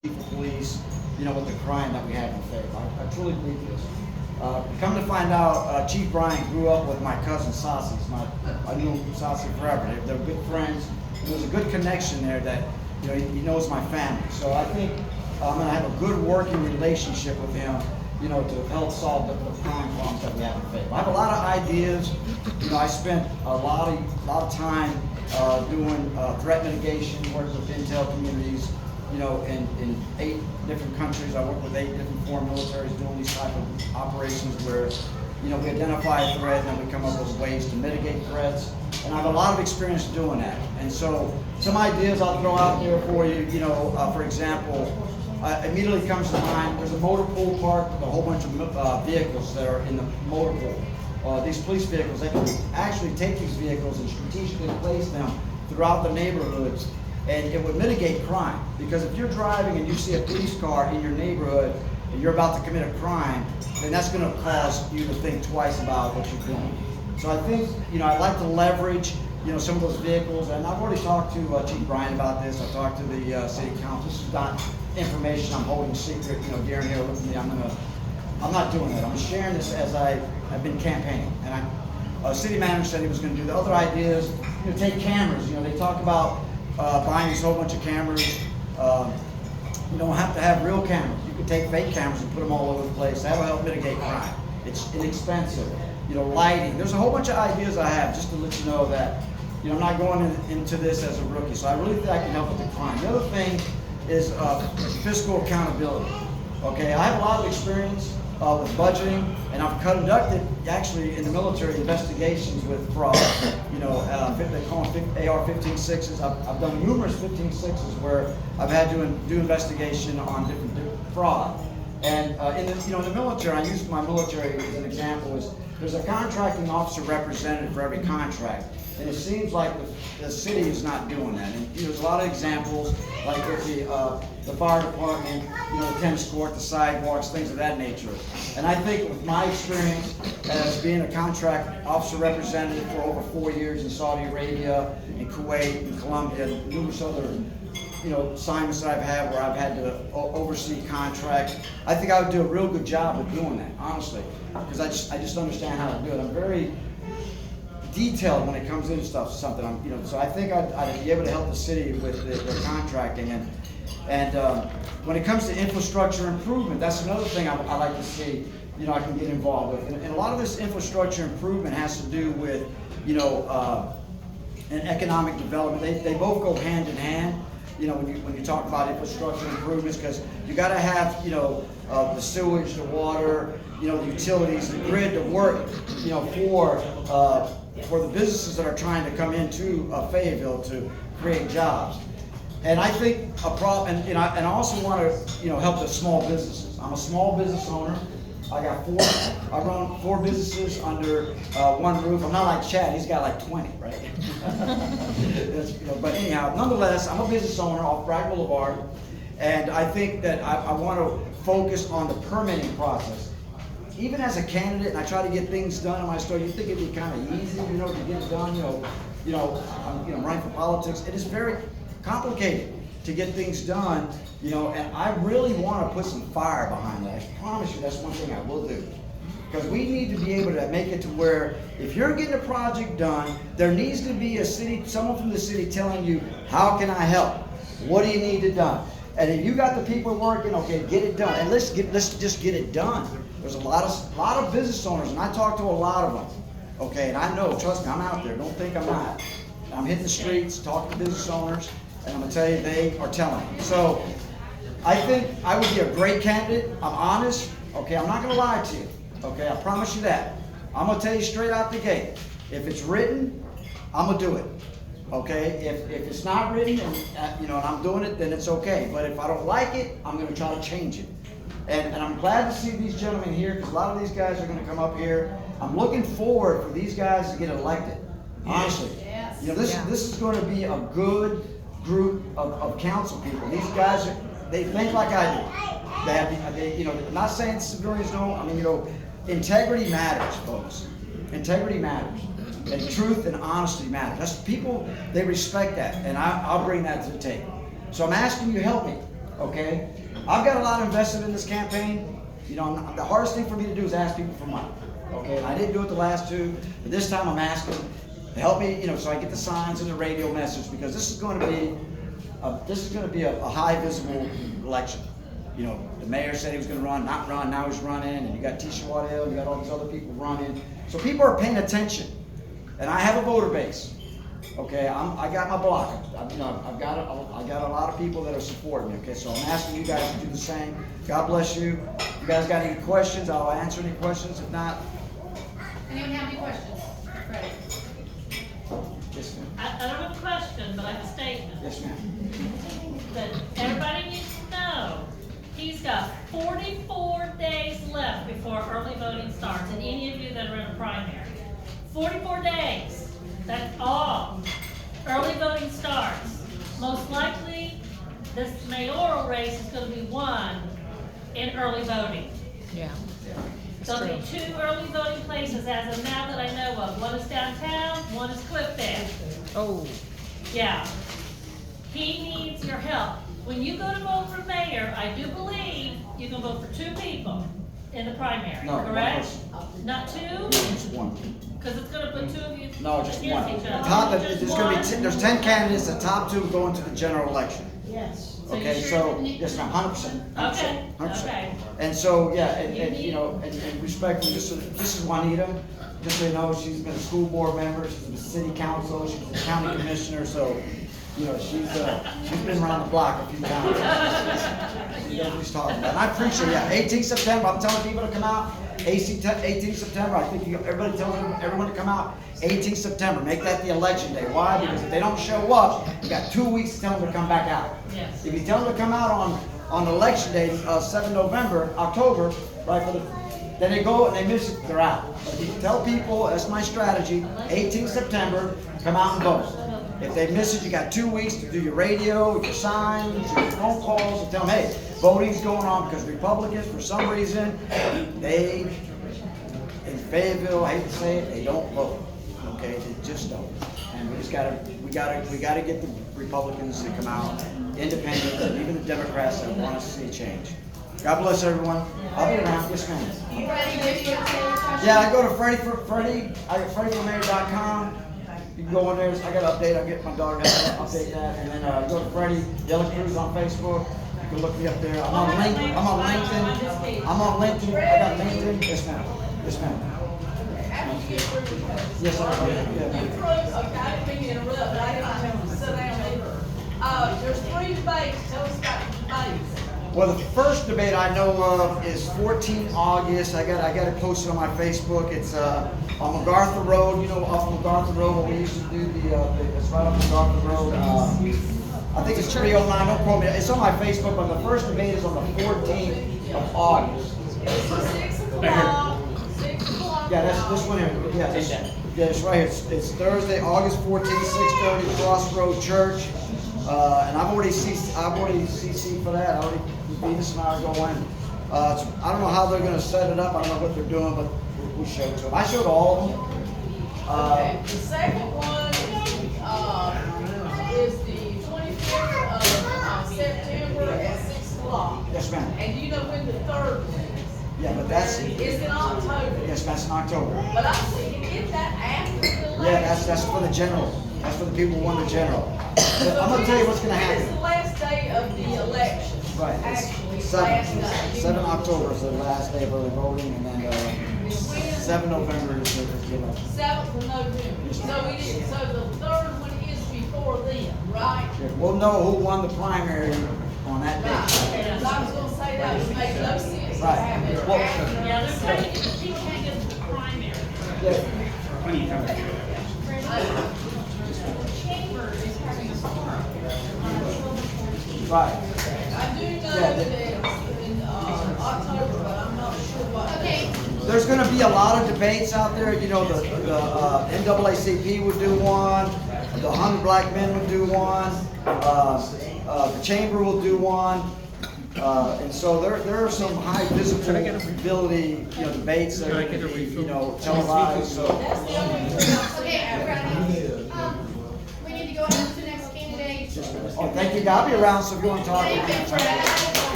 chief of police, with the crime that we have in Fayetteville. I truly believe this. Come to find out, Chief Brian grew up with my cousin Saucy. I knew Saucy forever. They're good friends. There's a good connection there that, he knows my family. So I think I'm going to have a good working relationship with him, to help solve the crime problems that we have in Fayetteville. I have a lot of ideas. I spent a lot of time doing threat mitigation, working with intel communities, in 8 different countries. I work with 8 different foreign militaries doing these type of operations where, we identify a threat and then we come up with ways to mitigate threats. And I have a lot of experience doing that. And so some ideas I'll throw out there for you, for example, immediately comes to mind, there's a motor pool park with a whole bunch of vehicles that are in the motor pool. These police vehicles, they can actually take these vehicles and strategically place them throughout the neighborhoods, and it would mitigate crime. Because if you're driving and you see a police car in your neighborhood and you're about to commit a crime, then that's going to cause you to think twice about what you're doing. So I think, I'd like to leverage, some of those vehicles, and I've already talked to Chief Brian about this. I've talked to the city council. This is not information I'm holding secret. Darren here, look at me. I'm not doing that. I'm sharing this as I've been campaigning. And city manager said he was going to do the other ideas. Take cameras. They talk about buying this whole bunch of cameras. You don't have to have real cameras. You can take fake cameras and put them all over the place. That'll help mitigate crime. It's inexpensive. Lighting. There's a whole bunch of ideas I have just to let you know that, I'm not going into this as a rookie. So I really think I can help with the crime. The other thing is fiscal accountability. Okay, I have a lot of experience with budgeting, and I've conducted actually in the military investigations with fraud. They call them AR-15-6s. I've done numerous 15-6s where I've had to do investigation on different fraud. And in the military, I use my military as an example. There's a contracting officer representative for every contract, and it seems like the city is not doing that. And there's a lot of examples, like with the fire department, the tennis court, the sidewalks, things of that nature. And I think with my experience as being a contract officer representative for over 4 years in Saudi Arabia, in Kuwait, in Colombia, and numerous other assignments that I've had where I've had to oversee contracts, I think I would do a real good job of doing that, honestly, because I just understand how to do it. I'm very detailed when it comes into something. So I think I'd be able to help the city with the contracting, and when it comes to infrastructure improvement, that's another thing I like to see. I can get involved with, and a lot of this infrastructure improvement has to do with and economic development. They both go hand in hand. When you talk about infrastructure improvements, because you got to have the sewage, the water, the utilities, the grid to work for the businesses that are trying to come into Fayetteville to create jobs. And I think and I also want to help the small businesses. I'm a small business owner. I run 4 businesses under one roof. I'm not like Chad, he's got like 20, right? But anyhow, nonetheless, I'm a business owner off Bragg Boulevard, and I think that I want to focus on the permitting process. Even as a candidate, and I try to get things done in my store, you think it'd be kind of easy, to get it done, I'm running for politics. It is very complicated to get things done, and I really want to put some fire behind that. I promise you that's one thing I will do. Because we need to be able to make it to where if you're getting a project done, there needs to be someone from the city telling you, how can I help? What do you need it done? And if you got the people working, okay, get it done. And let's just get it done. There's a lot of business owners, and I talk to a lot of them. Okay, and I know, trust me, I'm out there. Don't think I'm not. I'm hitting the streets, talking to business owners, and I'm going to tell you, they are telling me. So I think I would be a great candidate. I'm honest. Okay, I'm not going to lie to you. Okay, I promise you that. I'm going to tell you straight out the gate. If it's written, I'm going to do it. Okay, if it's not written and I'm doing it, then it's okay. But if I don't like it, I'm going to try to change it. And I'm glad to see these gentlemen here, because a lot of these guys are going to come up here. I'm looking forward for these guys to get elected. Honestly, yes. This is going to be a good group of council people. These guys they think like I do. I'm not saying civilians don't. I mean, integrity matters, folks. Integrity matters. And truth and honesty matter. That's people, they respect that, and I'll bring that to the table. So I'm asking you to help me. okay? I've got a lot invested in this campaign. You know, the hardest thing for me to do is ask people for money, okay? And I didn't do it the last two, but this time I'm asking to help me, you know, so I get the signs and the radio message, because this is going to be a high visible election. You know, the mayor said he was going to run, not run, now he's running, and you got Tisha Waddell, you got all these other people running. So people are paying attention, and I have a voter base. Okay, I got my block. I've got a lot of people that are supporting me. Okay, so I'm asking you guys to do the same. God bless you. If you guys got any questions, I'll answer any questions. If not, anyone have any questions? Freddie. Yes, ma'am. I don't have a question, but I have a statement. Yes, ma'am. That everybody needs to know, he's got 44 days left before early voting starts, and any of you that are in a primary. 44 days, that's all. Early voting starts. Most likely, this mayoral race is gonna be won in early voting. Yeah. There'll be 2 early voting places as of now that I know of. One is downtown, one is Clifton. Oh. Yeah. He needs your help. When you go to vote for mayor, I do believe you can vote for 2 people in the primary, No, correct? one Not 2? Just one. Because it's gonna put 2 of you No, just against one. each other. There's going to be there's 10 candidates. The top 2 go into the general election. Yes. Okay, so yes, ma'am, 100%. Okay, 100%. okay. And so yeah, and you know, and respectfully, this is Juanita. Just so you know, she's been a school board member. She's been a city council. She's a county commissioner. So you know, she's been around the block a few times. She knows what she's talking about. And I appreciate it. Yeah, 18th September. I'm telling people to come out. 18th September. I think everybody tells everyone to come out. 18th September. Make that the election day. Why? Because if they don't show up, you got 2 weeks to tell them to come back out. Yes. If you tell them to come out on election day, 7 October, right, then they go and they miss it, they're out. But if you tell people, that's my strategy, 18th September, come out and vote. If they miss it, you got 2 weeks to do your radio, your signs, your phone calls, and tell them, hey, voting's going on, because Republicans, for some reason, they, in Fayetteville, I hate to say it, they don't vote. Okay, they just don't. And we gotta get the Republicans to come out, independents, and even the Democrats that want us to see change. God bless everyone. I'll be around. Yes, ma'am. Yeah, I go to Freddie. I got FreddieForMayor.com. You can go on there. I got an update. I'll get my daughter to update that. And then go to Freddie Yellow Cruz on Facebook. You can look me up there. I'm on LinkedIn. I'm on LinkedIn. I got LinkedIn. Yes, ma'am. Yes, ma'am. Yes, sir. Okay, I didn't mean to interrupt, but I didn't sit down either. There's 3 debates. Tell us about the debates. Well, the first debate I know of is 14 August. I got it posted on my Facebook. It's on MacArthur Road. You know, off MacArthur Road, what we used to do. It's right off MacArthur Road. I think it's 309. Don't quote me. It's on my Facebook. But the first debate is on the 14th of August. It's 6 o'clock. 6 o'clock. Yeah, that's this one here. Yeah, it's right here. It's Thursday, August 14th, 6:30, Crossroad Church. And I've already CC'd for that. Venus and I are going. I don't know how they're going to set it up. I don't know what they're doing, but we showed to them. I showed all of them. Okay. The second one is the 25th of September at 6 o'clock. Yes, ma'am. And do you know when the third one is? Yeah, but that's It's in October. yes, that's in October. But I'm thinking, is that after the election? Yeah, that's for the general. That's for the people who won the general. But I'm gonna tell you what's gonna When is happen. the last day of the election? Right. It's Actually, last day. 7 October is the last day of early voting, and then 7 November is the 7th of November. So the third one is before then, right? We'll know who won the primary on that Right. day. Because I was gonna say that would make no sense to Right. have it Well- after. Yeah, they're trying to get the people can't get to the primary. Yeah. Chamber is having a forum on October 14th. Right. I do know Yeah, that it's in October, but I'm not sure what. Okay, There's going to be a lot of debates out there. You know, the NAACP would do one, the 100 Black Men would do one, the Chamber will do one, and so there are some high visibility, debates that are going to be, televised. So That's the only thing I'm okay, saying. Freddie. We need to go on to the next candidate. Oh, thank you, I'll be around, so if you wanna talk. Thank you, Fred.